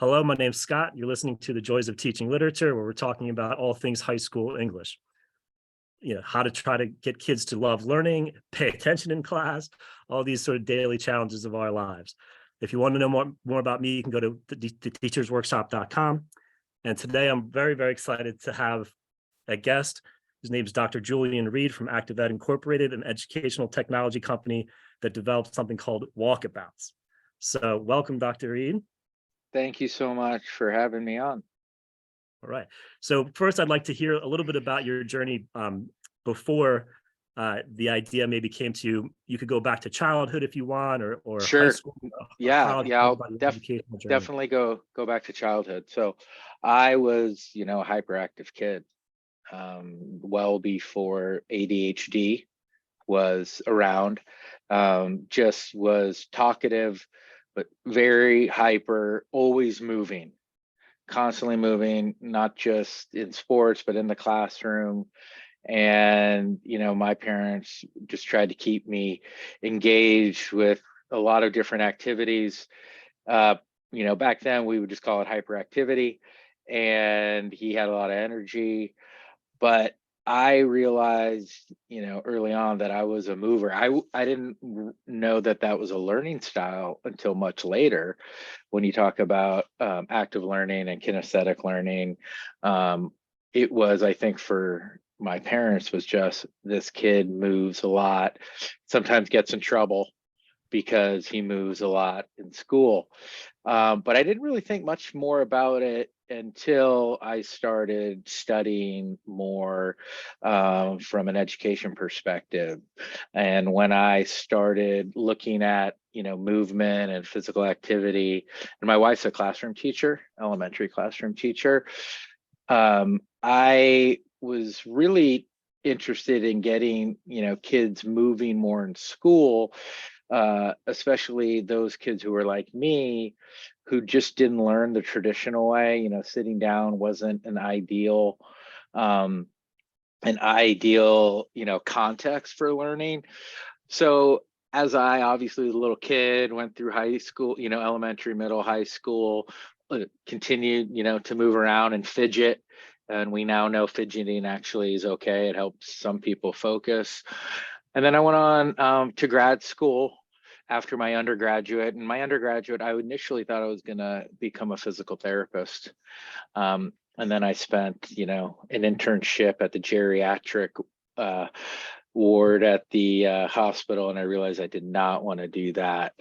Hello, my name's Scott. You're listening to The Joys of Teaching Literature, where we're talking about all things high school English. How to try to get kids to love learning, pay attention in class, all these sort of daily challenges of our lives. If you want to know more about me, you can go to theteachersworkshop.com. And today I'm very, very excited to have a guest. His name is Dr. Julian Reed from ActivEd Incorporated, an educational technology company that developed something called Walkabouts. So welcome, Dr. Reed. Thank you so much for having me on. All right. So first, I'd like to hear a little bit about your journey before the idea maybe came to you. You could go back to childhood if you want, or high Sure. school, or Yeah, college. I'll About your educational journey. definitely go back to childhood. So I was, a hyperactive kid, well before ADHD was around. Just was talkative, but very hyper, always moving, constantly moving, not just in sports, but in the classroom. And, my parents just tried to keep me engaged with a lot of different activities. Back then we would just call it hyperactivity, and he had a lot of energy. But I realized, early on that I was a mover. I didn't know that was a learning style until much later. When you talk about active learning and kinesthetic learning, it was, I think, for my parents, was just, this kid moves a lot, sometimes gets in trouble because he moves a lot in school. But I didn't really think much more about it until I started studying more from an education perspective. And when I started looking at, movement and physical activity, and my wife's a classroom teacher, elementary classroom teacher, I was really interested in getting, kids moving more in school, especially those kids who were like me, who just didn't learn the traditional way. Sitting down wasn't an ideal, context for learning. So as I obviously was a little kid, went through high school, elementary, middle, high school, continued, to move around and fidget. And we now know fidgeting actually is okay. It helps some people focus. And then I went on to grad school after my undergraduate. And my undergraduate, I initially thought I was going to become a physical therapist. And then I spent, an internship at the geriatric ward at the hospital, and I realized I did not want to do that.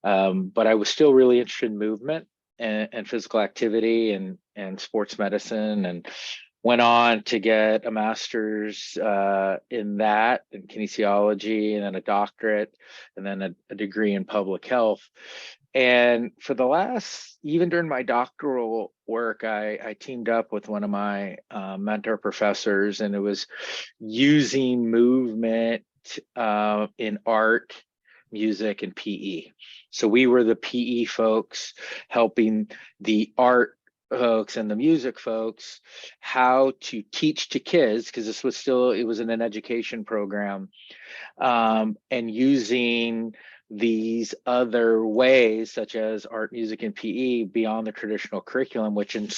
But I was still really interested in movement and physical activity and sports medicine, and went on to get a master's in that, in kinesiology, and then a doctorate, and then a degree in public health. And for the last, even during my doctoral work, I teamed up with one of my mentor professors, and it was using movement in art, music, and PE. So we were the PE folks helping the art folks and the music folks how to teach to kids, because it was in an education program, and using these other ways, such as art, music, and PE, beyond the traditional curriculum, which in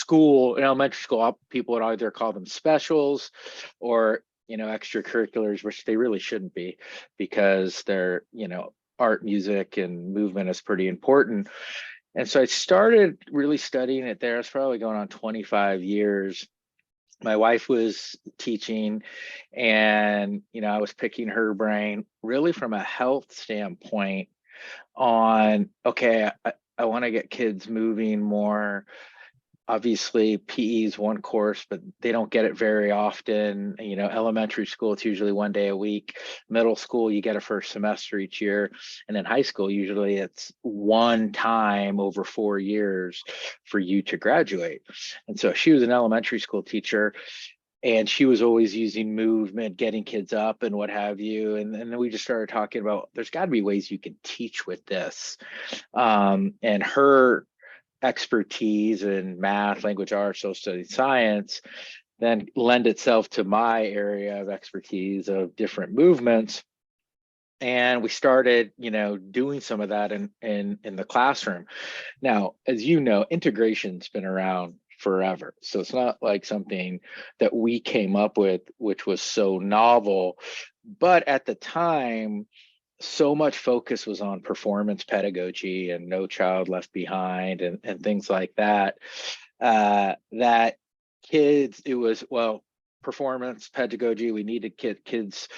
elementary school, people would either call them specials or, extracurriculars, which they really shouldn't be, because they're, art, music, and movement is pretty important. And so I started really studying it there. It's probably going on 25 years. My wife was teaching, and, I was picking her brain really from a health standpoint on, okay, I want to get kids moving more. Obviously, PE is one course, but they don't get it very often. Elementary school, it's usually one day a week. Middle school, you get a first semester each year. And in high school, usually it's one time over 4 years for you to graduate. And so she was an elementary school teacher, and she was always using movement, getting kids up and what have you. And then we just started talking about, there's got to be ways you can teach with this. And her expertise in math, language arts, social studies, science, then lend itself to my area of expertise of different movements. And we started, doing some of that in the classroom. Now, as you know, integration's been around forever. So it's not like something that we came up with, which was so novel. But at the time, so much focus was on performance pedagogy and No Child Left Behind and things like that, that kids, it was, well, performance pedagogy, we needed kids,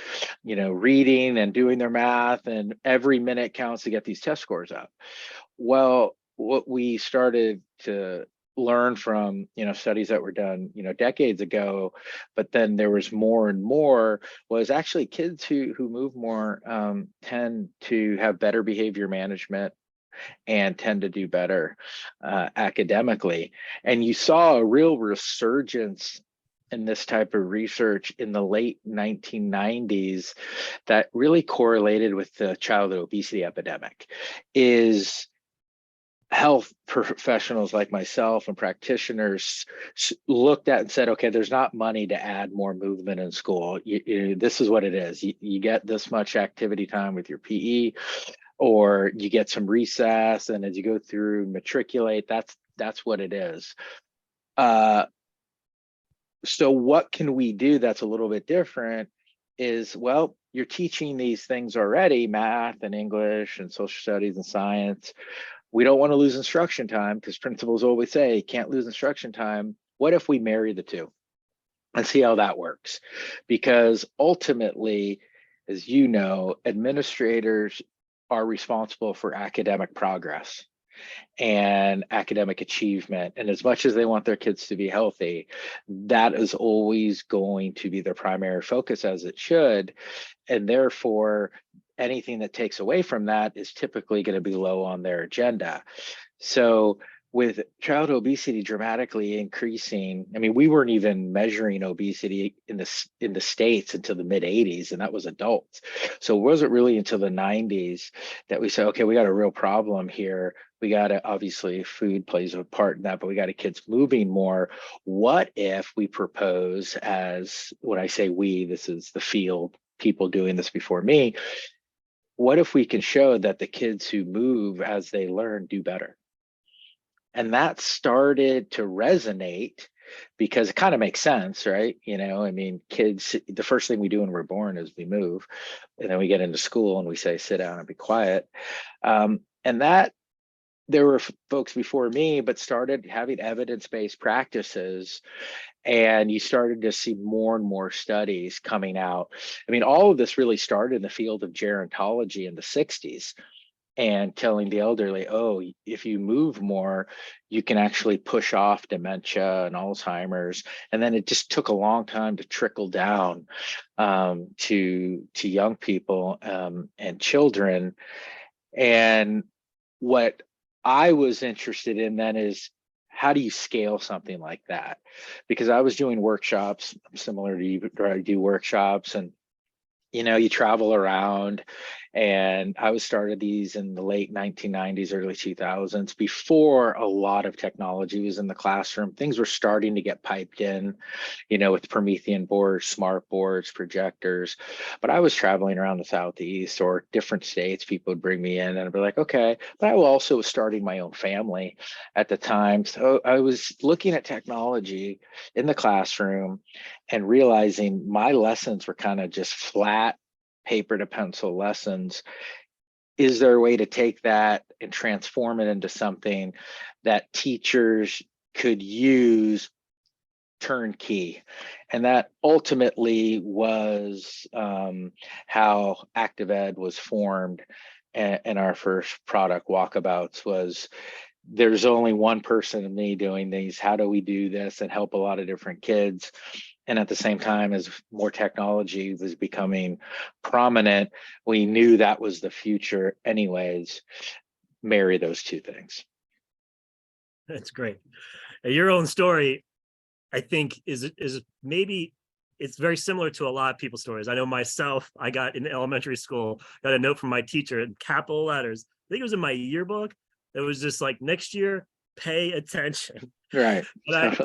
reading and doing their math, and every minute counts to get these test scores up. Well, what we started to learn from, studies that were done, decades ago, but then there was more and more, was actually kids who move more tend to have better behavior management and tend to do better academically. And you saw a real resurgence in this type of research in the late 1990s that really correlated with the childhood obesity epidemic. Is health professionals like myself and practitioners looked at and said, okay, there's not money to add more movement in school. This is what it is. You get this much activity time with your PE, or you get some recess, and as you go through matriculate, that's what it is. So what can we do that's a little bit different is, well, you're teaching these things already, math and English and social studies and science. We don't want to lose instruction time, because principals always say, can't lose instruction time. What if we marry the two and see how that works? Because ultimately, as you know, administrators are responsible for academic progress and academic achievement. And as much as they want their kids to be healthy, that is always going to be their primary focus, as it should. And therefore, anything that takes away from that is typically going to be low on their agenda. So with child obesity dramatically increasing, I mean, we weren't even measuring obesity in the States until the mid 80s, and that was adults. So it wasn't really until the 90s that we said, okay, we got a real problem here. We got to, obviously food plays a part in that, but we got to kids moving more. What if we propose, as when I say we, this is the field, people doing this before me, what if we can show that the kids who move as they learn do better? And that started to resonate, because it kind of makes sense, right? I mean, kids, the first thing we do when we're born is we move, and then we get into school and we say, sit down and be quiet. And that, there were folks before me, but started having evidence-based practices, and you started to see more and more studies coming out. I mean, all of this really started in the field of gerontology in the 60s, and telling the elderly, oh, if you move more, you can actually push off dementia and Alzheimer's. And then it just took a long time to trickle down to young people and children. And what I was interested in then is, how do you scale something like that? Because I was doing workshops similar to you, I do workshops, and you travel around, and I was started these in the late 1990s, early 2000s, before a lot of technology was in the classroom. Things were starting to get piped in, with Promethean boards, smart boards, projectors. But I was traveling around the Southeast or different states. People would bring me in, and I'd be like, okay. But I also was starting my own family at the time. So I was looking at technology in the classroom and realizing my lessons were kind of just flat paper to pencil lessons. Is there a way to take that and transform it into something that teachers could use turnkey? And that ultimately was how ActivEd was formed. And our first product, Walkabouts, was, there's only one person and me doing these. How do we do this and help a lot of different kids? And at the same time, as more technology was becoming prominent, we knew that was the future anyways. Marry those two things. That's great. Your own story, I think, is maybe, it's very similar to a lot of people's stories. I know myself, I got in elementary school, got a note from my teacher in capital letters. I think it was in my yearbook. It was just like, next year, pay attention. Right. But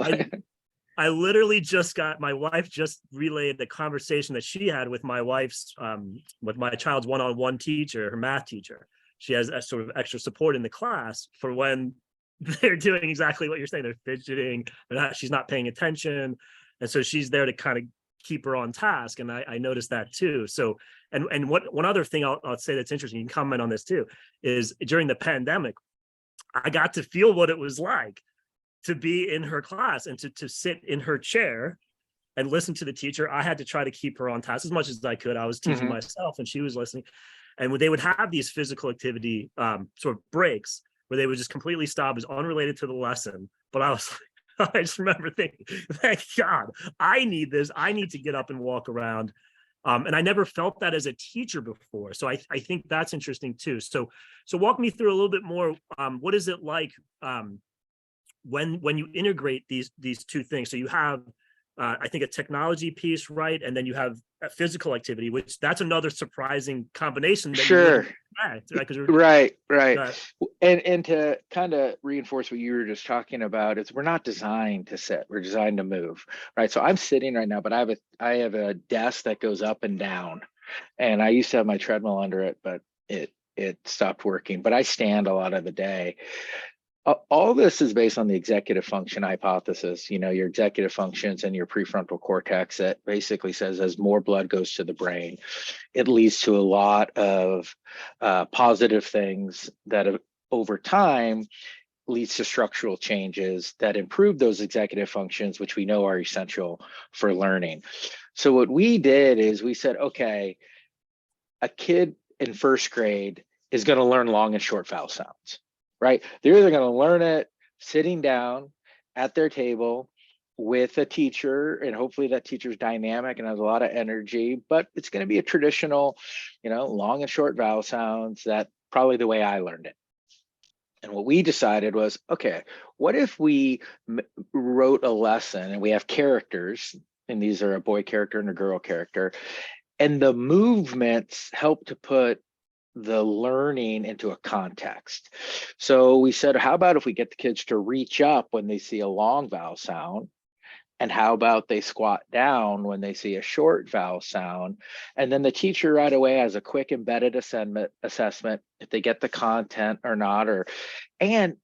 I literally just got, my wife just relayed the conversation that she had with my wife's, with my child's one-on-one teacher, her math teacher. She has a sort of extra support in the class for when they're doing exactly what you're saying. They're fidgeting, she's not paying attention. And so she's there to kind of keep her on task. And I noticed that too. So, and what, one other thing I'll say that's interesting, you can comment on this too, is during the pandemic, I got to feel what it was like to be in her class and to sit in her chair and listen to the teacher. I had to try to keep her on task as much as I could. I was teaching myself and she was listening. And when they would have these physical activity sort of breaks where they would just completely stop as unrelated to the lesson. But I was I just remember thinking, thank God, I need this. I need to get up and walk around. And I never felt that as a teacher before. So I think that's interesting too. So walk me through a little bit more. What is it like when you integrate these two things? So you have I think a technology piece, right? And then you have a physical activity, which that's another surprising combination that you Sure. wouldn't expect, right? 'Cause Right. And to kind of reinforce what you were just talking about, is we're not designed to sit, we're designed to move, right? So I'm sitting right now, but I have a desk that goes up and down, and I used to have my treadmill under it, but it stopped working. But I stand a lot of the day. All this is based on the executive function hypothesis. You know, your executive functions and your prefrontal cortex, that basically says as more blood goes to the brain, it leads to a lot of positive things that over time leads to structural changes that improve those executive functions, which we know are essential for learning. So what we did is we said, okay, a kid in first grade is going to learn long and short vowel sounds, right? They're either going to learn it sitting down at their table with a teacher, and hopefully that teacher's dynamic and has a lot of energy, but it's going to be a traditional, long and short vowel sounds, that probably the way I learned it. And what we decided was, okay, what if we wrote a lesson and we have characters, and these are a boy character and a girl character, and the movements help to put the learning into a context. So we said, how about if we get the kids to reach up when they see a long vowel sound? And how about they squat down when they see a short vowel sound? And then the teacher right away has a quick embedded assessment if they get the content or not. And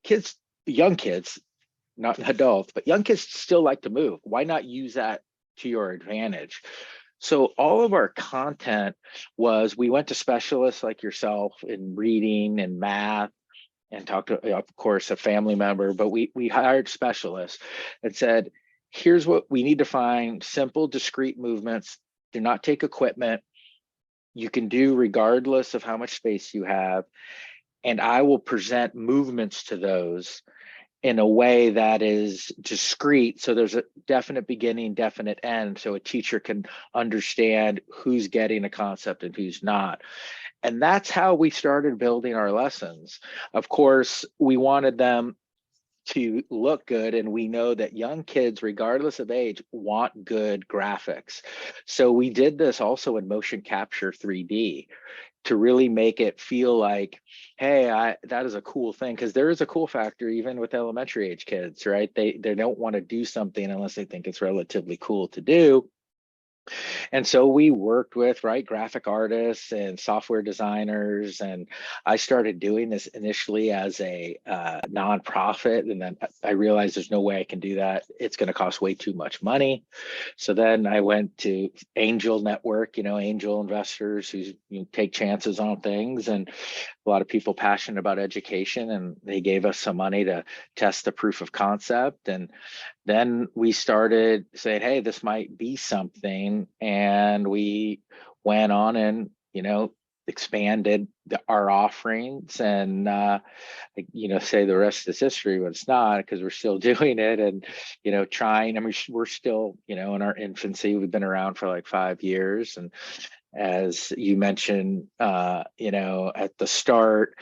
kids, young kids, not adults, but young kids still like to move. Why not use that to your advantage? So all of our content was, we went to specialists like yourself in reading and math, and talked to, of course, a family member, but we hired specialists and said, here's what we need to find: simple, discrete movements. Do not take equipment. You can do regardless of how much space you have. And I will present movements to those in a way that is discrete. So there's a definite beginning, definite end. So a teacher can understand who's getting a concept and who's not. And that's how we started building our lessons. Of course, we wanted them to look good, and we know that young kids, regardless of age, want good graphics. So we did this also in motion capture 3D to really make it feel like, hey, that is a cool thing, because there is a cool factor even with elementary age kids, right? They don't want to do something unless they think it's relatively cool to do. And so we worked with graphic artists and software designers, and I started doing this initially as a nonprofit, and then I realized there's no way I can do that. It's going to cost way too much money. So then I went to angel network, angel investors who take chances on things, and a lot of people passionate about education, and they gave us some money to test the proof of concept. And then we started saying, hey, this might be something. And we went on and, expanded our offerings, and, say the rest is history, but it's not, because we're still doing it and, trying. I mean, we're still, in our infancy. We've been around for like 5 years. And as you mentioned, at the start,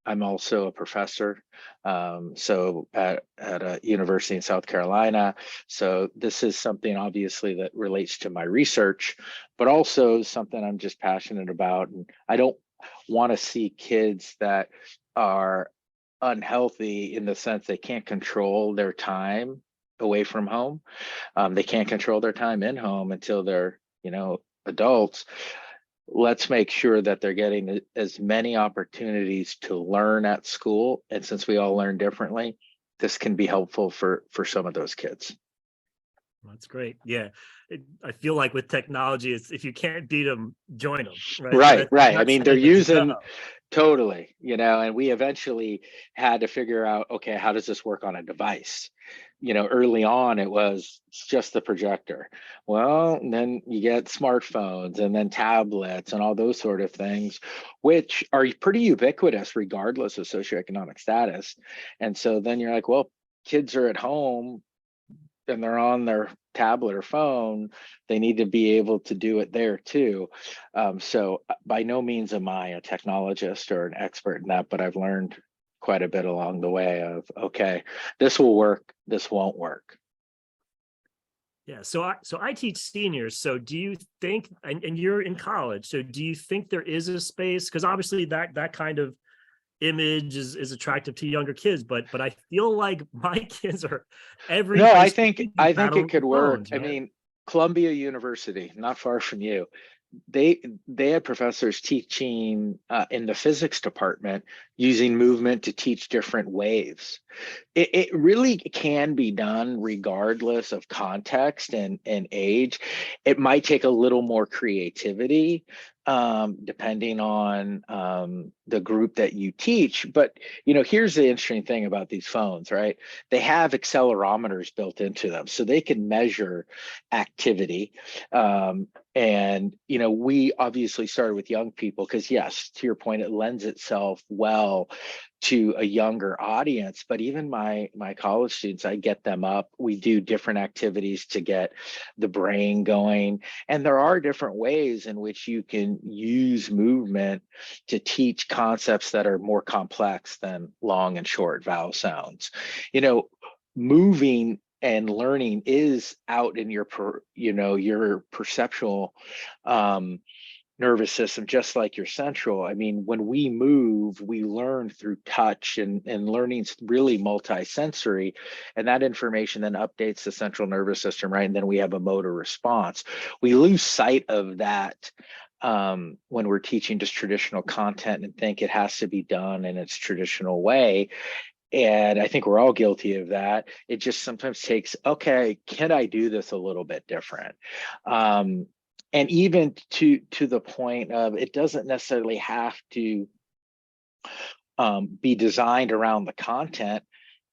I'm also a professor, so at a university in South Carolina. So this is something obviously that relates to my research, but also something I'm just passionate about. And I don't want to see kids that are unhealthy in the sense they can't control their time away from home. They can't control their time in home until they're, adults. Let's make sure that they're getting as many opportunities to learn at school. And since we all learn differently, this can be helpful for some of those kids. That's great. Yeah. I feel like with technology, it's if you can't beat them, join them, right? Right, right. I Not mean, they're saying that you using go. totally, and we eventually had to figure out, okay, how does this work on a device? Early on it was just the projector. Well, and then you get smartphones and then tablets and all those sort of things, which are pretty ubiquitous regardless of socioeconomic status. And so then you're like, well, kids are at home and they're on their tablet or phone, they need to be able to do it there too. So by no means am I a technologist or an expert in that, but I've learned quite a bit along the way of, okay, this will work, this won't work. Yeah. So I teach seniors. So do you think, and you're in college, so do you think there is a space? Because obviously that kind of image is attractive to younger kids, but I feel like my kids are every No, high I school think teacher's I think it battling could with work. phones, I man. mean, Columbia University, not far from you, they had professors teaching in the physics department using movement to teach different waves. It really can be done regardless of context and age. It might take a little more creativity depending on the group that you teach. But here's the interesting thing about these phones, right? They have accelerometers built into them, so they can measure activity. And we obviously started with young people because, yes, to your point, it lends itself well to a younger audience. But even my college students, I get them up, we do different activities to get the brain going, and there are different ways in which you can use movement to teach concepts that are more complex than long and short vowel sounds. Moving and learning is out in your your perceptual nervous system, just like your central. I mean, when we move, we learn through touch, and learning's really multi-sensory, and that information then updates the central nervous system, right? And then we have a motor response. We lose sight of that when we're teaching just traditional content and think it has to be done in its traditional way. And I think we're all guilty of that. It just sometimes takes, okay, can I do this a little bit different? And even to the point of, it doesn't necessarily have to be designed around the content.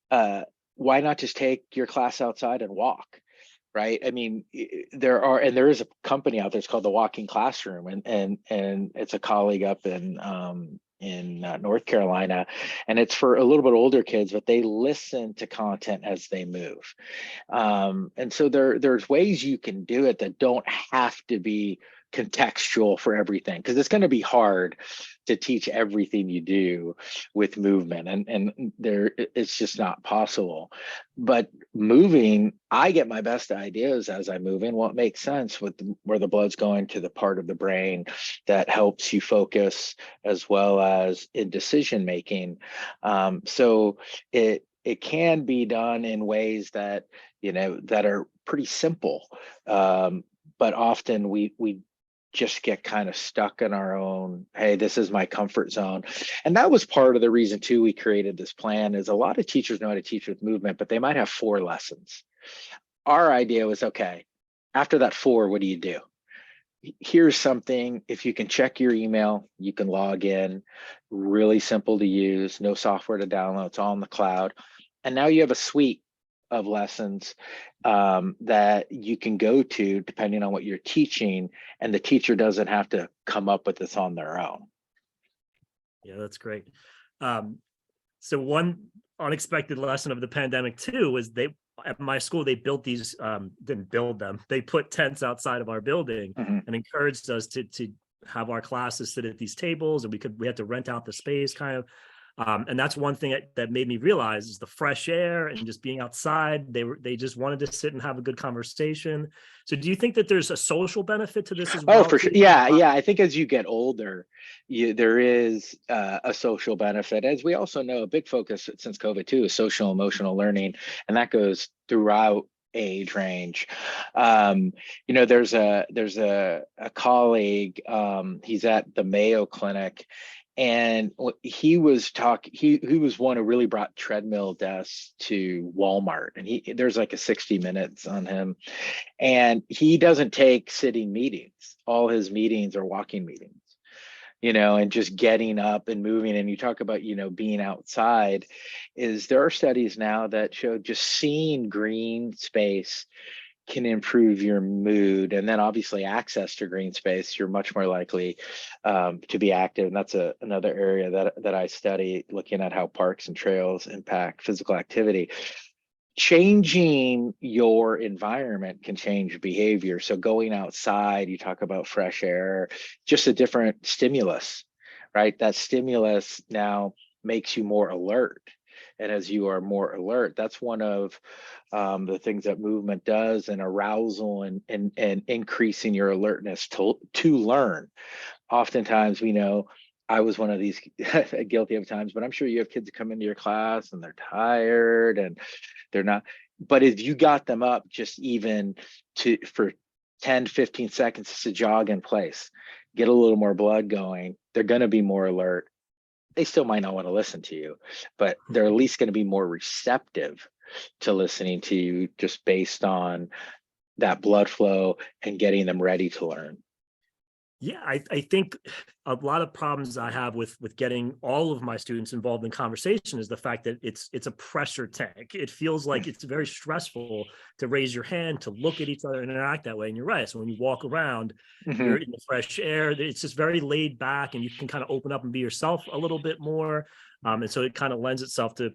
Why not just take your class outside and walk? Right. I mean, there is a company out there. It's called the Walking Classroom, and it's a colleague up in North Carolina, and it's for a little bit older kids, but they listen to content as they move. And so there's ways you can do it that don't have to be contextual for everything, because it's going to be hard to teach everything you do with movement, and there it's just not possible. But moving, I get my best ideas as I move in what makes sense with where the blood's going to the part of the brain that helps you focus as well as in decision making. So it can be done in ways that that are pretty simple, but often we just get kind of stuck in our own, hey, this is my comfort zone. And that was part of the reason too we created this plan. Is a lot of teachers know how to teach with movement, but they might have 4 lessons. Our idea was, okay, after that 4, what do you do? Here's something, if you can check your email, you can log in, really simple to use, no software to download, it's all in the cloud. And now you have a suite of lessons that you can go to depending on what you're teaching, and the teacher doesn't have to come up with this on their own. Yeah, that's great. So one unexpected lesson of the pandemic too was at my school they built these didn't build them, they put tents outside of our building and encouraged us to have our classes sit at these tables, and we had to rent out the space kind of. And that's one thing that made me realize is the fresh air and just being outside. They just wanted to sit and have a good conversation. So do you think that there's a social benefit to this as Oh, well? for sure. Yeah, yeah. I think as you get older, there is a social benefit. As we also know, a big focus since COVID too is social emotional learning, and that goes throughout age range. There's a colleague. He's at the Mayo Clinic, and he was he was one who really brought treadmill desks to Walmart, and there's like a 60 minutes on him, and he doesn't take sitting meetings. All his meetings are walking meetings, and just getting up and moving. And you talk about, being outside, there are studies now that show just seeing green space can improve your mood. And then obviously access to green space, you're much more likely to be active. And that's another area that I study, looking at how parks and trails impact physical activity. Changing your environment can change behavior. So going outside, you talk about fresh air, just a different stimulus, right? That stimulus now makes you more alert. And as you are more alert, that's one of the things that movement does, and arousal and increasing your alertness to learn. Oftentimes, we know, I was one of these guilty of times, but I'm sure you have kids that come into your class and they're tired and they're not. But if you got them up just even for 10 to 15 seconds to jog in place, get a little more blood going, they're going to be more alert. They still might not want to listen to you, but they're at least going to be more receptive to listening to you, just based on that blood flow and getting them ready to learn. Yeah, I think a lot of problems I have with getting all of my students involved in conversation is the fact that it's a pressure tank. It feels like it's very stressful to raise your hand, to look at each other and interact that way. And you're right. So when you walk around, you're in the fresh air. It's just very laid back, and you can kind of open up and be yourself a little bit more. And so it kind of lends itself to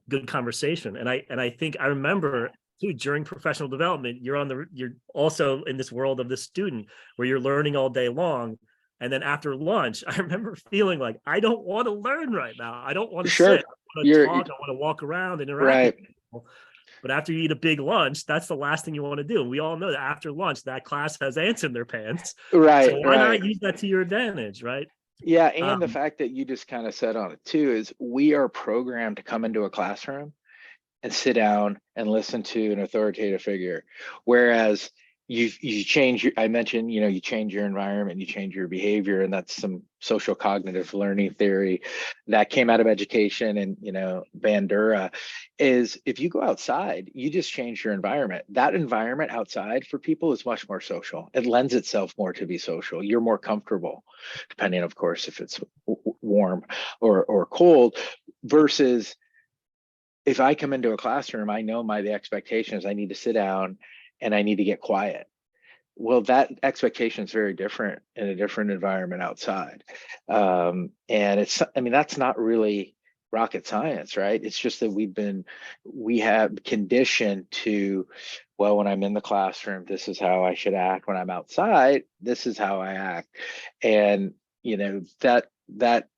good conversation. And I think I remember too, during professional development, you're also in this world of the student where you're learning all day long. And then after lunch, I remember feeling like, I don't want to learn right now. I don't want to Sure. sit. I want to talk. I want to walk around and interact Right. with people. But after you eat a big lunch, that's the last thing you want to do. And we all know that after lunch, that class has ants in their pants. Right. So why Right. not use that to your advantage, right? Yeah. And the fact that you just kind of said on it too is we are programmed to come into a classroom and sit down and listen to an authoritative figure. Whereas you change I mentioned, you change your environment, you change your behavior, and that's some social cognitive learning theory that came out of education. And, Bandura is, if you go outside, you just change your environment. That environment outside for people is much more social. It lends itself more to be social. You're more comfortable, depending, of course, if it's warm or cold, versus if I come into a classroom, I know the expectation is I need to sit down and I need to get quiet. Well, that expectation is very different in a different environment outside. And that's not really rocket science, right? It's just that we have conditioned to, well, when I'm in the classroom, this is how I should act. When I'm outside, this is how I act. And, that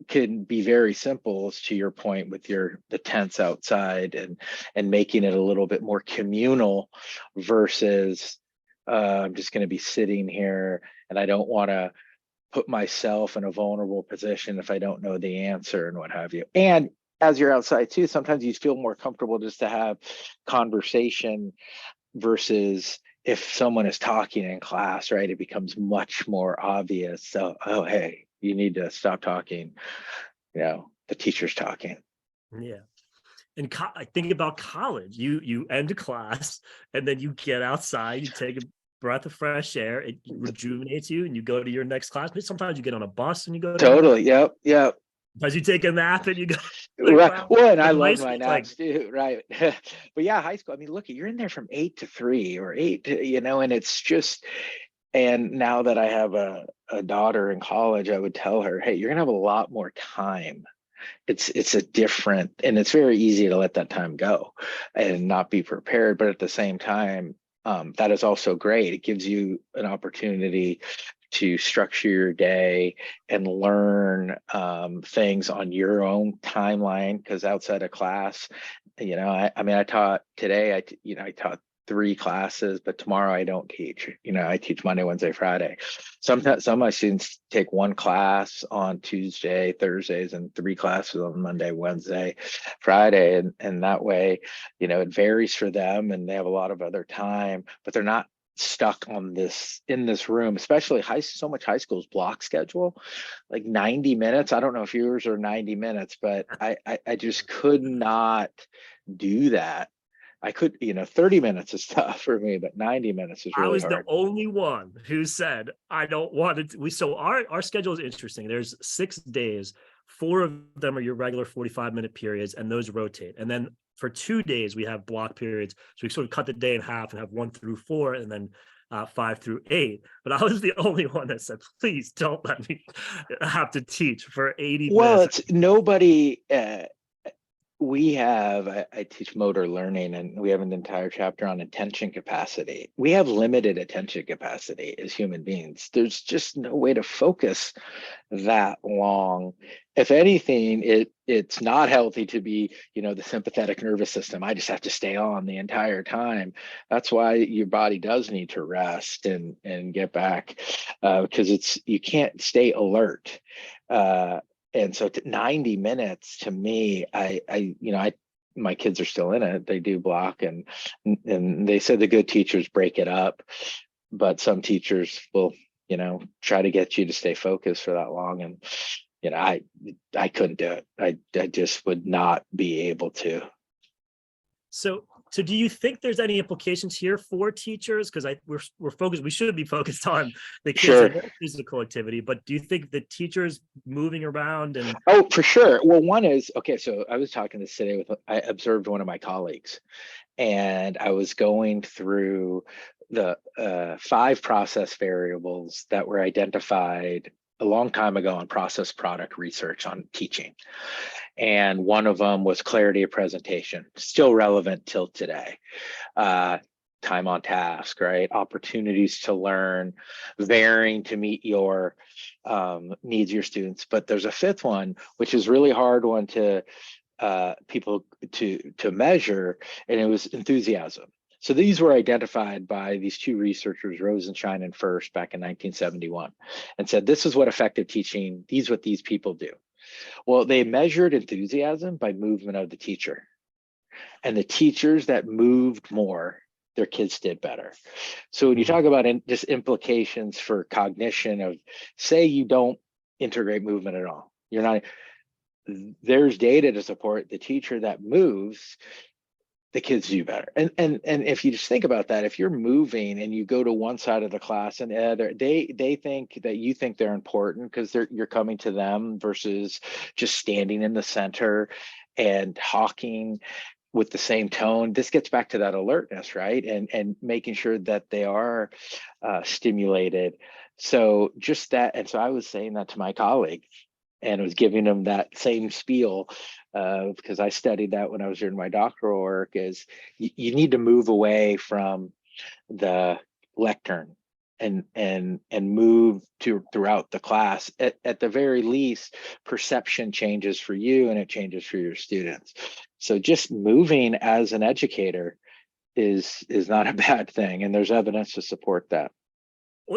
can be very simple, as to your point with the tents outside, and making it a little bit more communal versus I'm just going to be sitting here and I don't want to put myself in a vulnerable position if I don't know the answer and what have you. And as you're outside too, sometimes you feel more comfortable just to have conversation versus if someone is talking in class, right? It becomes much more obvious. So, oh, hey, you need to stop talking. The teacher's talking. Yeah. And I think about college. You end a class and then you get outside, you take a breath of fresh air, it rejuvenates you, and you go to your next class. But sometimes you get on a bus and you go to Totally. Yep. Yep. sometimes you take a nap and you go to the Right. class. Well, and I In high love school, my it's like, naps too. Right. But yeah, high school. I mean, look, you're in there from 8 to 3 or 8 to, and it's just. And now that I have a daughter in college, I would tell her, hey, you're gonna have a lot more time. It's a different, and it's very easy to let that time go and not be prepared. But at the same time, that is also great. It gives you an opportunity to structure your day and learn things on your own timeline, because outside of class, I mean, I taught today, I taught 3 classes, but tomorrow I don't teach. I teach Monday, Wednesday, Friday. Sometimes some of my students take 1 class on Tuesday, Thursdays, and 3 classes on Monday, Wednesday, Friday. And that way, it varies for them, and they have a lot of other time, but they're not stuck on this in this room, especially so much high school's block schedule, like 90 minutes. I don't know if yours are 90 minutes, but I just could not do that. I could, 30 minutes is tough for me, but 90 minutes is I really was the hard. only one who said I don't want it. So our schedule is interesting. There's 6 days. 4 of them are your regular 45-minute periods, and those rotate. And then for 2 days we have block periods. So we sort of cut the day in half and have 1 through 4, and then 5 through 8. But I was the only one that said, please don't let me have to teach for 80 Well, minutes. it's nobody. I teach motor learning, and we have an entire chapter on attention capacity. We have limited attention capacity as human beings. There's just no way to focus that long. If anything, it's not healthy to be, the sympathetic nervous system. I just have to stay on the entire time. That's why your body does need to rest and get back, because you can't stay alert. And so 90 minutes to me, my kids are still in it. They do block, and they said the good teachers break it up, but some teachers will, try to get you to stay focused for that long. And, I couldn't do it. I just would not be able to. So do you think there's any implications here for teachers? Because we're focused. We should be focused on the kids Sure. and their physical activity. But do you think the teachers moving around and Oh, for sure. Well, one is, okay, so I was talking this today I observed one of my colleagues, and I was going through the 5 process variables that were identified a long time ago in process product research on teaching. And one of them was clarity of presentation, still relevant till today. Time on task, right? Opportunities to learn, varying to meet your needs, your students. But there's a 5th one, which is really hard one to people to measure, and it was enthusiasm. So these were identified by these 2 researchers, Rosenshine and First, back in 1971, and said, this is what effective teaching, what these people do. Well, they measured enthusiasm by movement of the teacher. And the teachers that moved more, their kids did better. So when you talk about just implications for cognition of, say you don't integrate movement at all, there's data to support the teacher that moves, the kids do better. And if you just think about that, if you're moving and you go to one side of the class and the other, they think that you think they're important because you're coming to them versus just standing in the center and talking with the same tone. This gets back to that alertness, right? And making sure that they are stimulated. So just that. And so I was saying that to my colleague, and was giving them that same spiel, because I studied that when I was doing my doctoral work, is you need to move away from the lectern and move throughout the class. At the very least, perception changes for you and it changes for your students. So just moving as an educator is not a bad thing, and there's evidence to support that.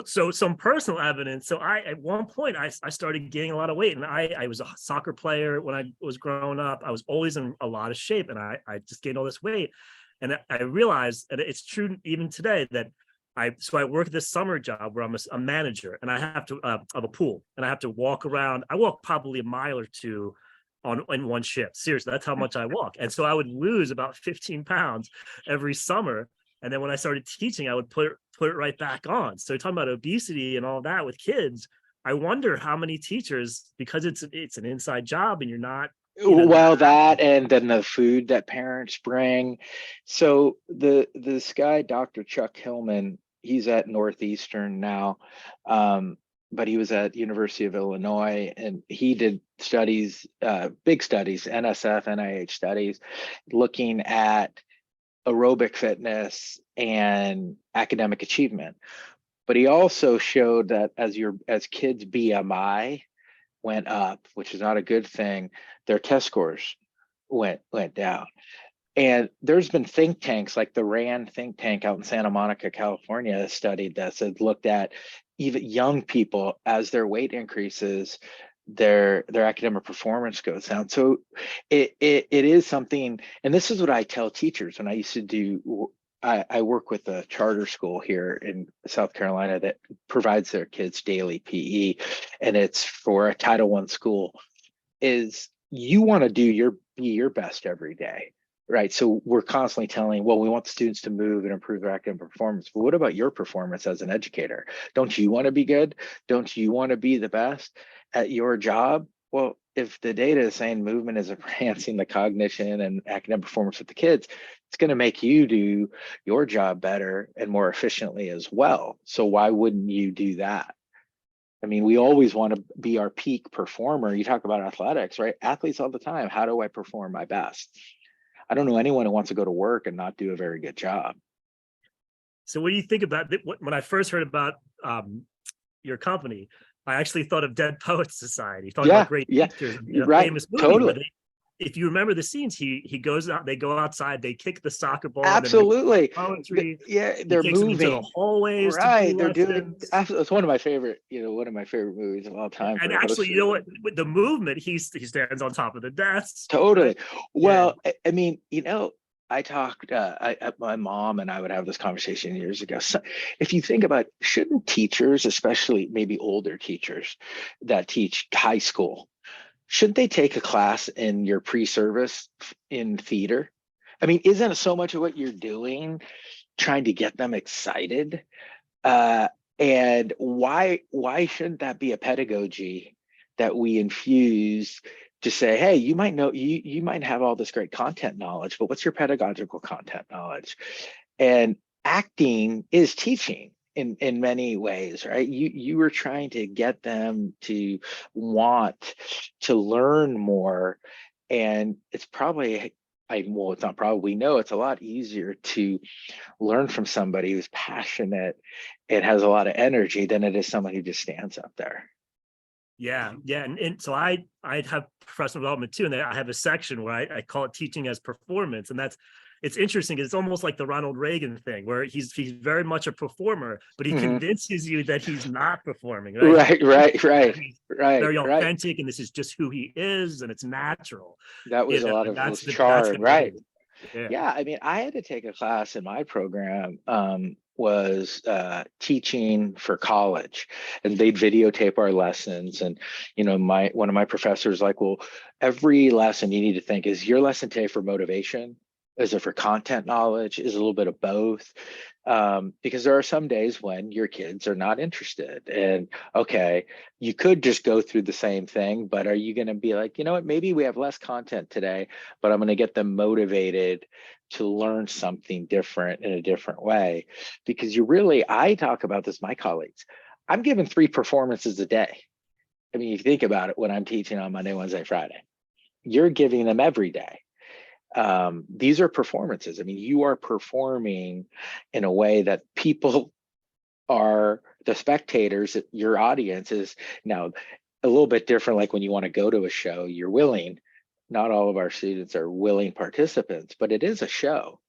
so some personal evidence. So at one point I started gaining a lot of weight, and I was a soccer player when I was growing up. I was always in a lot of shape, and I just gained all this weight. And I realized, and it's true even today, that I work this summer job where I'm a manager, and I have to of a pool, and I have to walk around. I walk probably a mile or 2 in one shift. Seriously, that's how much I walk. And so I would lose about 15 pounds every summer. And then when I started teaching, I would put it right back on. So talking about obesity and all that with kids, I wonder how many teachers, because it's an inside job and you're not, Well, that, and then the food that parents bring. So this guy, Dr. Chuck Hillman, he's at Northeastern now, but he was at University of Illinois, and he did studies, big studies, NSF, NIH studies, looking at aerobic fitness and academic achievement. But he also showed that as kids' BMI went up, which is not a good thing, their test scores went down. And there's been think tanks like the RAND think tank out in Santa Monica, California, has studied this and looked at even young people as their weight increases, their academic performance goes down. So it is something, and this is what I tell teachers when I used to do. I work with a charter school here in South Carolina that provides their kids daily PE, and it's for a Title I school. Is you want to be your best every day, right? So we're constantly telling, well, we want the students to move and improve their academic performance. But what about your performance as an educator? Don't you want to be good? Don't you want to be the best at your job? Well, if the data is saying movement is enhancing the cognition and academic performance of the kids, it's going to make you do your job better and more efficiently as well. So why wouldn't you do that? I mean, we always want to be our peak performer. You talk about athletics, right? Athletes all the time. How do I perform my best? I don't know anyone who wants to go to work and not do a very good job. So what do you think about that? When I first heard about your company, I actually thought of Dead Poets Society, talking about great teachers in a right, famous movie totally. where if you remember the scenes, he goes out, they go outside, they kick the soccer ball, Absolutely. and poetry. They're takes them into the moving. hallways Right, to do they're doing. lessons. It's one of my favorite, one of my favorite movies of all time. And For actually, host. you know what? With the movement, he stands on top of the desk. Totally. Right? Well, I mean, I talked. My mom and I would have this conversation years ago. So if you think about, shouldn't teachers, especially maybe older teachers that teach high school, shouldn't they take a class in your pre-service in theater? I mean, isn't so much of what you're doing trying to get them excited? And why shouldn't that be a pedagogy that we infuse to say, hey, you might know, you might have all this great content knowledge, but what's your pedagogical content knowledge? And acting is teaching in many ways, right? You were trying to get them to want to learn more. And it's probably, it's not probably, we know it's a lot easier to learn from somebody who's passionate and has a lot of energy than it is someone who just stands up there. Yeah. And so I have professional development too, and I have a section where I call it teaching as performance, and it's interesting because it's almost like the Ronald Reagan thing, where he's very much a performer, but he convinces you that he's not performing. Right. Very authentic, and this is just who he is, and it's natural. That was a lot of that's charm, right? Yeah. I mean, I had to take a class in my program, was teaching for college, and they'd videotape our lessons. And one of my professors like, well, every lesson you need to think, is your lesson today for motivation? Is it for content knowledge? Is it a little bit of both? Because there are some days when your kids are not interested, and okay, you could just go through the same thing, but are you going to be like, you know what, maybe we have less content today, but I'm going to get them motivated to learn something different in a different way? Because I talk about this, my colleagues, I'm giving 3 performances a day. I mean, you think about it, when I'm teaching on Monday, Wednesday, Friday, you're giving them every day. These are performances. I mean, you are performing in a way that people are, the spectators, your audience is now a little bit different. Like when you want to go to a show, you're willing. Not all of our students are willing participants, but it is a show.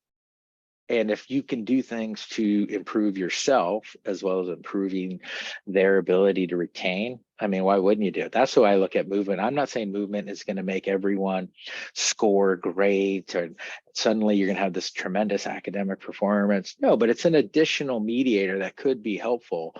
And if you can do things to improve yourself as well as improving their ability to retain, I mean, why wouldn't you do it? That's how I look at movement. I'm not saying movement is going to make everyone score great, or suddenly you're going to have this tremendous academic performance. No, but it's an additional mediator that could be helpful.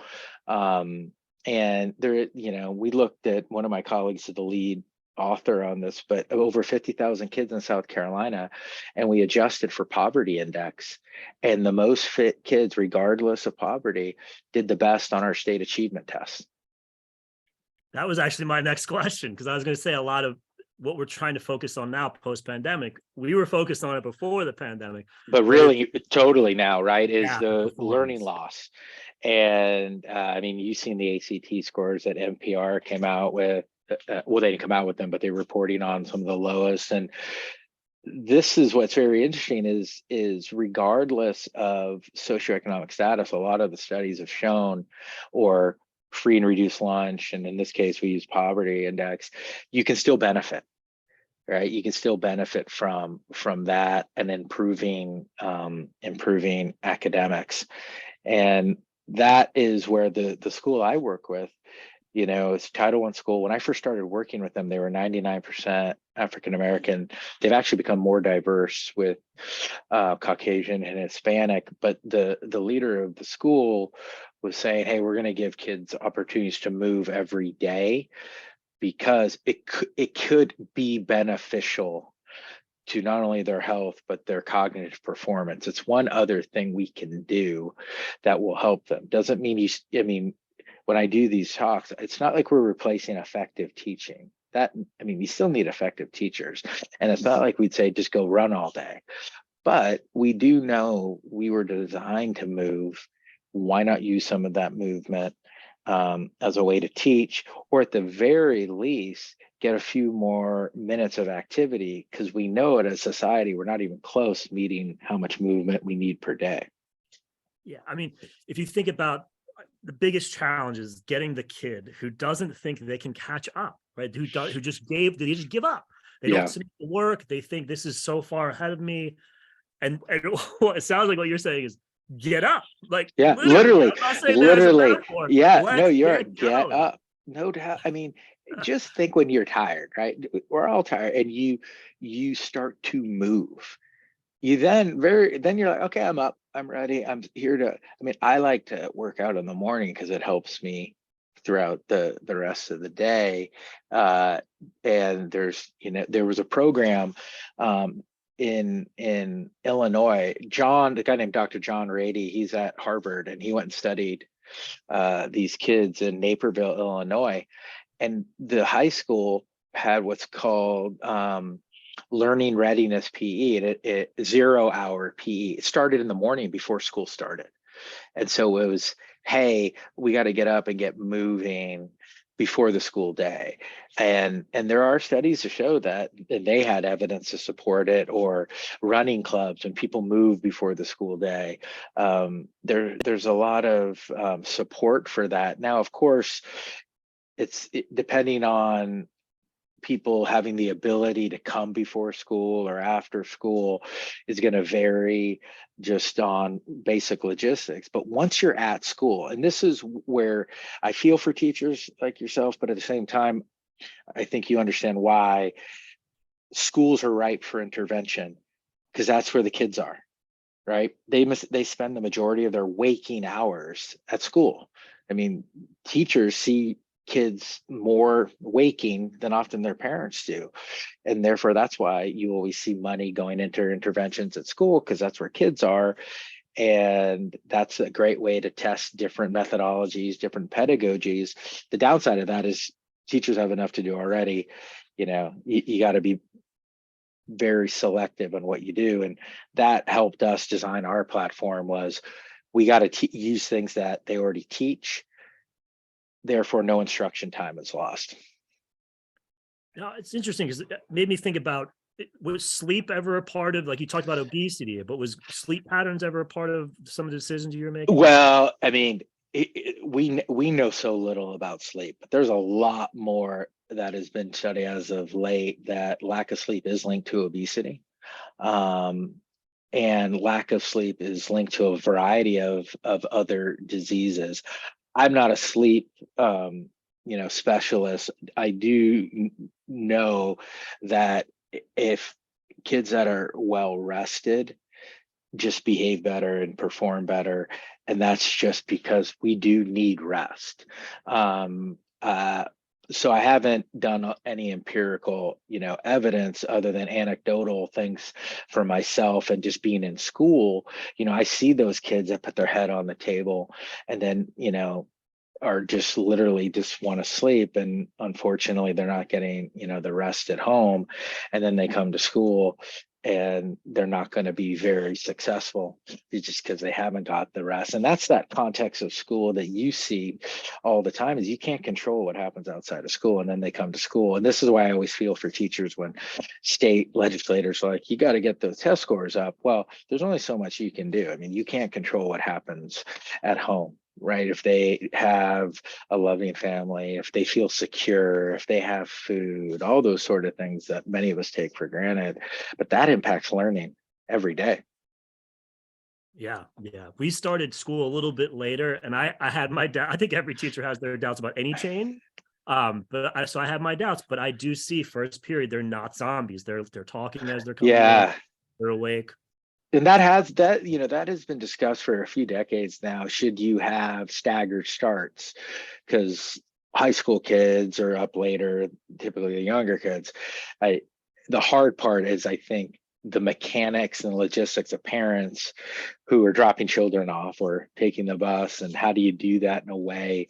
And there, we looked at, one of my colleagues is the lead author on this, but over 50,000 kids in South Carolina, and we adjusted for poverty index, and the most fit kids, regardless of poverty, did the best on our state achievement tests. That was actually my next question, because I was going to say, a lot of what we're trying to focus on now post-pandemic, we were focused on it before the pandemic, but really totally now, right, is the learning loss. And I mean, you've seen the ACT scores that NPR came out with. Well, they didn't come out with them, but they're reporting on some of the lowest. And this is what's very interesting is regardless of socioeconomic status, a lot of the studies have shown, or free and reduced lunch, and in this case we use poverty index, you can still benefit, right? You can still benefit from that and improving improving academics. And that is where the school I work with, it's Title I school. When I first started working with them, they were 99% African American. They've actually become more diverse with Caucasian and Hispanic. But the leader of the school was saying, "Hey, we're going to give kids opportunities to move every day because it could be beneficial to not only their health but their cognitive performance. It's one other thing we can do that will help them. Doesn't mean I mean, when I do these talks, it's not like we're replacing effective teaching. We still need effective teachers. And it's not like we'd say, just go run all day. But we do know we were designed to move. Why not use some of that movement as a way to teach, or at the very least, get a few more minutes of activity, because we know it as a society, we're not even close meeting how much movement we need per day. Yeah, if you think about the biggest challenge is getting the kid who doesn't think they can catch up, right? Who just they just give up. They don't Yeah. submit the work. They think this is so far ahead of me. And it sounds like what you're saying is get up. Like, yeah, literally. I'm not saying that as a metaphor. Yeah, no, Let's you're get going. up. No doubt. Just think when you're tired, right? We're all tired, and you start to move. Then you're like, okay, I'm up, I'm ready, I'm here to. I like to work out in the morning because it helps me throughout the rest of the day. And there was a program in Illinois. The guy named Dr. John Rady, he's at Harvard, and he went and studied these kids in Naperville, Illinois, and the high school had what's called learning readiness PE, and it 0-hour PE. It started in the morning before school started. And so it was, hey, we got to get up and get moving before the school day. And there are studies to show that, and they had evidence to support it, or running clubs when people move before the school day. There's a lot of support for that. Now, of course, depending on people having the ability to come before school or after school is going to vary just on basic logistics. But once you're at school, and this is where I feel for teachers like yourself, but at the same time, I think you understand why schools are ripe for intervention, because that's where the kids are, right? They spend the majority of their waking hours at school. Teachers see kids more waking than often their parents do, and therefore that's why you always see money going into interventions at school, because that's where kids are. And that's a great way to test different methodologies, different pedagogies. The downside of that is teachers have enough to do already. You got to be very selective on what you do, and that helped us design our platform. Was we got to use things that they already teach, therefore no instruction time is lost. Now, it's interesting because it made me think about, was sleep ever a part of, like you talked about obesity, but was sleep patterns ever a part of some of the decisions you were making? Well, we know so little about sleep, but there's a lot more that has been studied as of late, that lack of sleep is linked to obesity. And lack of sleep is linked to a variety of other diseases. I'm not a sleep specialist. I do know that if kids that are well rested just behave better and perform better, and that's just because we do need rest. So I haven't done any empirical, evidence other than anecdotal things for myself, and just being in school. I see those kids that put their head on the table and then, are just literally just want to sleep, and unfortunately they're not getting the rest at home, and then they come to school and they're not going to be very successful just because they haven't got the rest. And that's that context of school that you see all the time, is you can't control what happens outside of school, and then they come to school. And this is why I always feel for teachers when state legislators are like, you got to get those test scores up. Well, there's only so much you can do. I mean, you can't control what happens at home, right? If they have a loving family, if they feel secure, if they have food, all those sort of things that many of us take for granted, but that impacts learning every day. Yeah, yeah. We started school a little bit later, and I had my doubt. I think every teacher has their doubts about any change. So I have my doubts, but I do see first period, they're not zombies. They're talking as they're coming in, Yeah. they're awake. And that has been discussed for a few decades now. Should you have staggered starts? Because high school kids are up later, typically the younger kids. I The hard part is, I think, the mechanics and logistics of parents who are dropping children off or taking the bus, and how do you do that in a way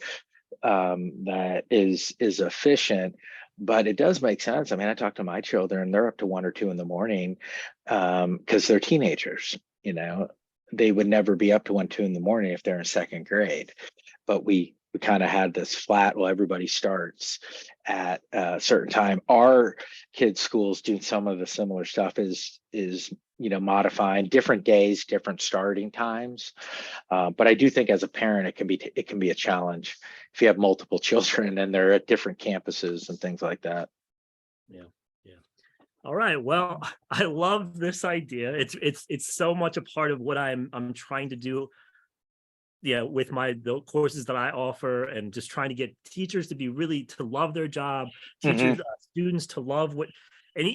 that is efficient. But it does make sense. I mean, I talk to my children; they're up to 1 or 2 in the morning because they're teenagers. You know, they would never be up to 1, 2 in the morning if they're in second grade. But we kind of had this flat. Well, everybody starts at a certain time. Our kids' schools doing some of the similar stuff is modifying different days, different starting times. But I do think as a parent, it can be a challenge if you have multiple children and they're at different campuses and things like that. Yeah, yeah. All right. Well, I love this idea. It's so much a part of what I'm trying to do, yeah, with the courses that I offer, and just trying to get teachers to be really to love their job, Hmm. teachers, students to love what, and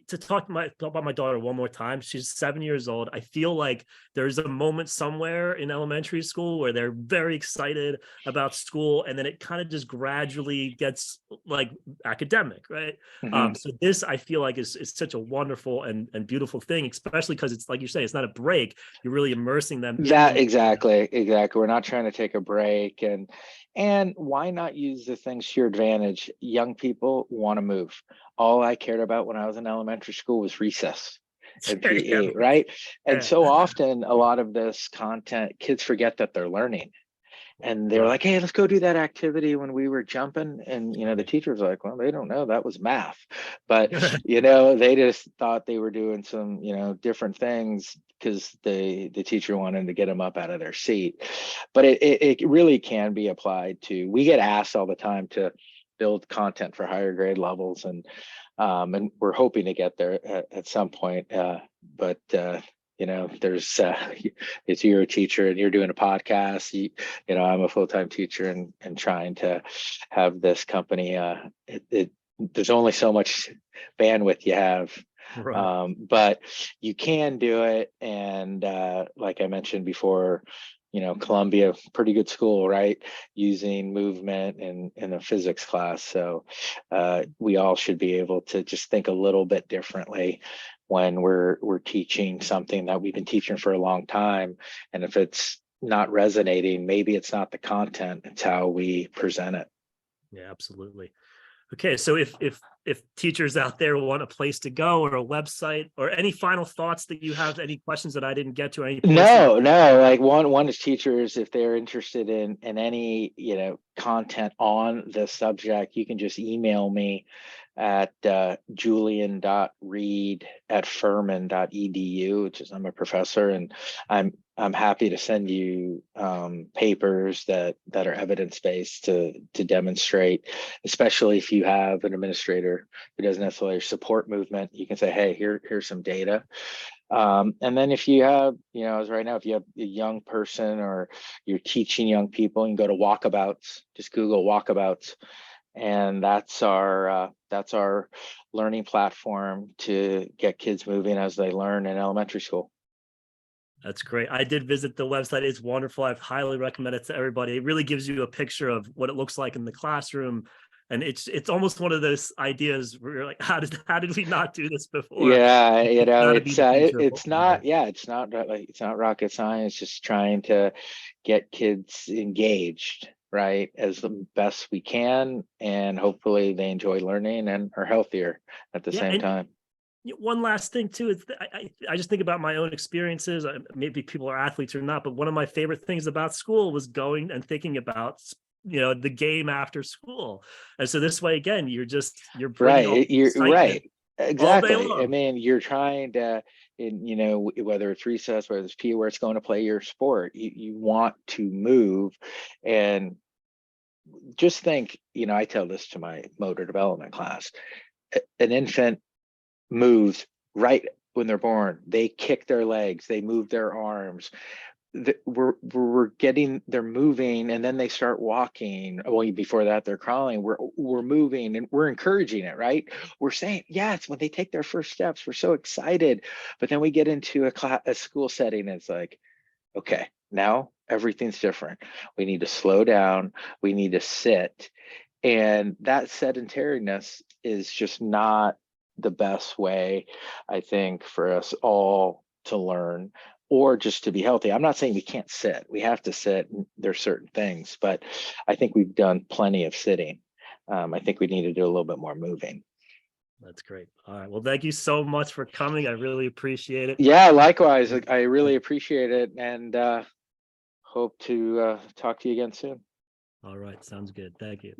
to talk about my daughter one more time. She's 7 years old. I feel like there's a moment somewhere in elementary school where they're very excited about school, and then it kind of just gradually gets like academic, right? Hmm. So this I feel like is such a wonderful and beautiful thing, especially because it's like you say, it's not a break. You're really immersing them in That the exactly. We're not trying to take a break, and why not use the things to your advantage? Young people want to move. All I cared about when I was in elementary school was recess and yeah, PE, right? And yeah, so often, a lot of this content, kids forget that they're learning. And they were right, like, hey, let's go do that activity when we were jumping. And, the right. teacher was like, well, they don't know that was math. But, they just thought they were doing some, different things because the teacher wanted to get them up out of their seat. But it really can be applied to, we get asked all the time to build content for higher grade levels. And we're hoping to get there at some point. But there's it's you're a teacher and you're doing a podcast. I'm a full-time teacher and trying to have this company. There's only so much bandwidth you have, Right. but you can do it. And like I mentioned before, Columbia, pretty good school, right? Using movement in a physics class. So we all should be able to just think a little bit differently when we're teaching something that we've been teaching for a long time. And if it's not resonating, maybe it's not the content, it's how we present it. Yeah, absolutely. Okay, so if teachers out there want a place to go or a website or any final thoughts that you have, any questions that I didn't get to, any points that No, no. Like one is teachers, if they're interested in any content on the subject, you can just email me at julian.reed@furman.edu, which is, I'm a professor, and I'm happy to send you papers that are evidence-based to demonstrate, especially if you have an administrator who doesn't necessarily support movement. You can say, hey, here's some data. And then if you have, as right now, if you have a young person or you're teaching young people, you can go to Walkabouts, just Google Walkabouts. And that's our learning platform to get kids moving as they learn in elementary school. That's great. I did visit the website. It's wonderful. I've highly recommend it to everybody. It really gives you a picture of what it looks like in the classroom. And it's almost one of those ideas where you're like, how did we not do this before? Yeah, It's got to be the future of what it's we do. not, yeah, it's not rocket science, just trying to get kids engaged, right, as the best we can, and hopefully they enjoy learning and are healthier at the Yeah, same and time. One last thing too is I just think about my own experiences. Maybe people are athletes or not, but one of my favorite things about school was going and thinking about the game after school. And so this way, again, you're bringing all Right. the You're excitement right. all day Exactly. I long. mean, you're trying to, whether it's recess, whether it's PE, where it's going to play your sport, you want to move. And just think, I tell this to my motor development class. An infant moves right when they're born. They kick their legs, they move their arms. We're getting, they're moving, and then they start walking. Well, before that they're crawling. We're moving, and we're encouraging it, right? We're saying, yes, when they take their first steps, we're so excited. But then we get into a school setting, and it's like, okay, now everything's different. We need to slow down, we need to sit. And that sedentariness is just not the best way, I think, for us all to learn or just to be healthy. I'm not saying we can't sit. We have to sit. There's certain things, but I think we've done plenty of sitting. I think we need to do a little bit more moving. That's great. All right. Well, thank you so much for coming. I really appreciate it. Yeah, likewise. I really appreciate it, and hope to talk to you again soon. All right. Sounds good. Thank you.